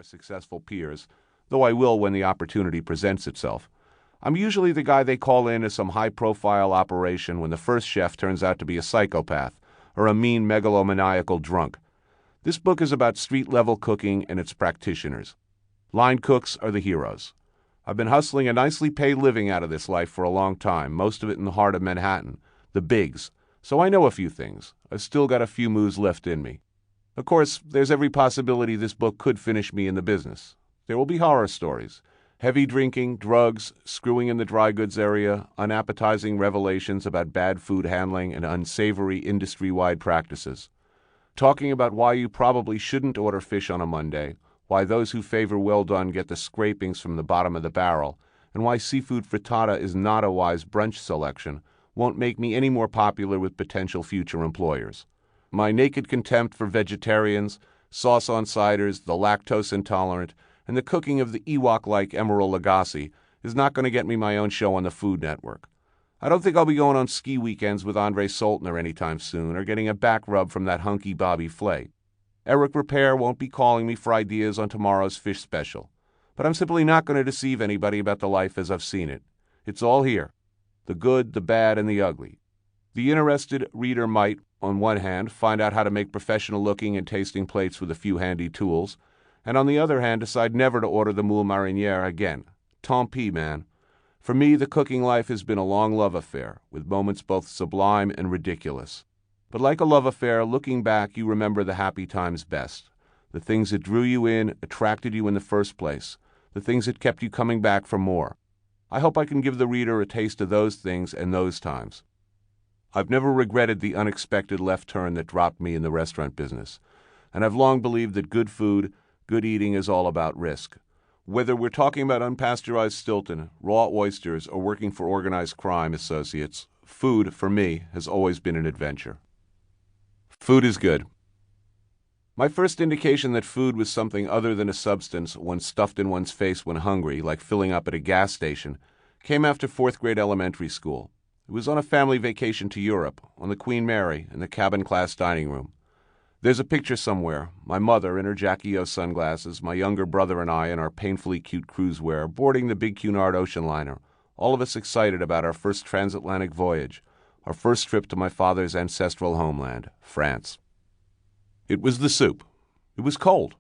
successful peers, though I will when the opportunity presents itself. I'm usually the guy they call in as some high-profile operation when the first chef turns out to be a psychopath or a mean megalomaniacal drunk. This book is about street-level cooking and its practitioners. Line cooks are the heroes. I've been hustling a nicely paid living out of this life for a long time, most of it in the heart of Manhattan, the bigs, so I know a few things. I've still got a few moves left in me. Of course, there's every possibility this book could finish me in the business. There will be horror stories. Heavy drinking, drugs, screwing in the dry goods area, unappetizing revelations about bad food handling and unsavory industry-wide practices. Talking about why you probably shouldn't order fish on a Monday, why those who favor well done get the scrapings from the bottom of the barrel, and why seafood frittata is not a wise brunch selection, won't make me any more popular with potential future employers. My naked contempt for vegetarians, sauce on ciders, the lactose intolerant, and the cooking of the Ewok-like Emeril Lagasse is not going to get me my own show on the Food Network. I don't think I'll be going on ski weekends with Andre Soltner anytime soon or getting a back rub from that hunky Bobby Flay. Eric Repair won't be calling me for ideas on tomorrow's fish special. But I'm simply not going to deceive anybody about the life as I've seen it. It's all here. The good, the bad, and the ugly. The interested reader might, on one hand, find out how to make professional-looking and tasting plates with a few handy tools, and on the other hand, decide never to order the moule marinière again. Tant pis, man. For me, the cooking life has been a long love affair, with moments both sublime and ridiculous. But like a love affair, looking back, you remember the happy times best. The things that drew you in, attracted you in the first place. The things that kept you coming back for more. I hope I can give the reader a taste of those things and those times. I've never regretted the unexpected left turn that dropped me in the restaurant business. And I've long believed that good food, good eating is all about risk. Whether we're talking about unpasteurized Stilton, raw oysters, or working for organized crime associates, food, for me, has always been an adventure. Food is good. My first indication that food was something other than a substance one stuffed in one's face when hungry, like filling up at a gas station, came after fourth grade elementary school. It was on a family vacation to Europe, on the Queen Mary, in the cabin class dining room. There's a picture somewhere, my mother in her Jackie O sunglasses, my younger brother and I in our painfully cute cruise wear, boarding the big Cunard ocean liner, all of us excited about our first transatlantic voyage, our first trip to my father's ancestral homeland, France. It was the soup. It was cold.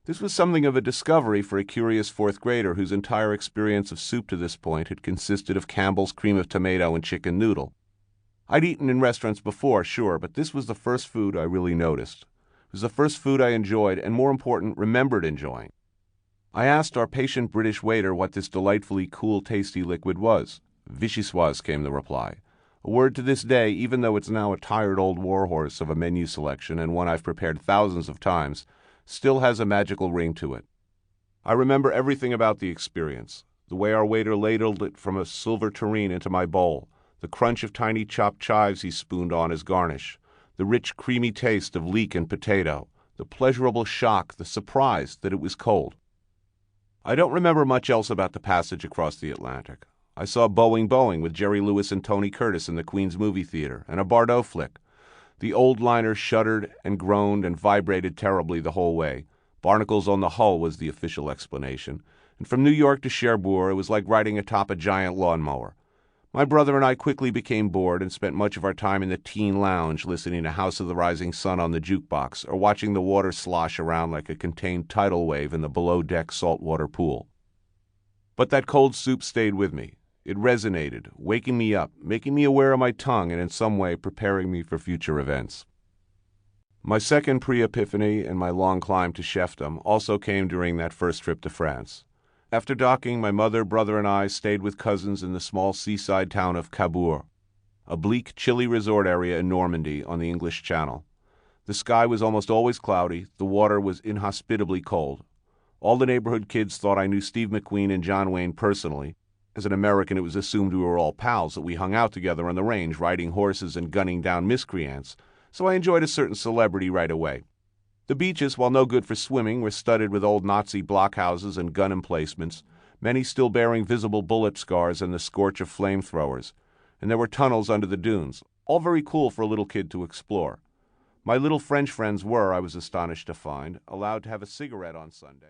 This was something of a discovery for a curious fourth grader whose entire experience of soup to this point had consisted of Campbell's cream of tomato and chicken noodle. I'd eaten in restaurants before, sure, but this was the first food I really noticed. It was the first food I enjoyed and, more important, remembered enjoying. I asked our patient British waiter what this delightfully cool, tasty liquid was. Vichyssoise, came the reply. A word to this day, even though it's now a tired old warhorse of a menu selection and one I've prepared thousands of times, still has a magical ring to it. I remember everything about the experience, the way our waiter ladled it from a silver tureen into my bowl, the crunch of tiny chopped chives he spooned on as garnish, the rich, creamy taste of leek and potato, the pleasurable shock, the surprise that it was cold. I don't remember much else about the passage across the Atlantic. I saw Boeing with Jerry Lewis and Tony Curtis in the Queen's movie theater, and a Bardot flick. The old liner shuddered and groaned and vibrated terribly the whole way. Barnacles on the hull was the official explanation. And from New York to Cherbourg, it was like riding atop a giant lawnmower. My brother and I quickly became bored and spent much of our time in the teen lounge listening to House of the Rising Sun on the jukebox or watching the water slosh around like a contained tidal wave in the below-deck saltwater pool. But that cold soup stayed with me. It resonated, waking me up, making me aware of my tongue, and in some way preparing me for future events. My second pre-epiphany and my long climb to chefdom also came during that first trip to France. After docking, my mother, brother, and I stayed with cousins in the small seaside town of Cabourg, a bleak, chilly resort area in Normandy on the English Channel. The sky was almost always cloudy, the water was inhospitably cold. All the neighborhood kids thought I knew Steve McQueen and John Wayne personally. As an American, it was assumed we were all pals, that we hung out together on the range, riding horses and gunning down miscreants, so I enjoyed a certain celebrity right away. The beaches, while no good for swimming, were studded with old Nazi blockhouses and gun emplacements, many still bearing visible bullet scars and the scorch of flamethrowers, and there were tunnels under the dunes, all very cool for a little kid to explore. My little French friends were, I was astonished to find, allowed to have a cigarette on Sunday.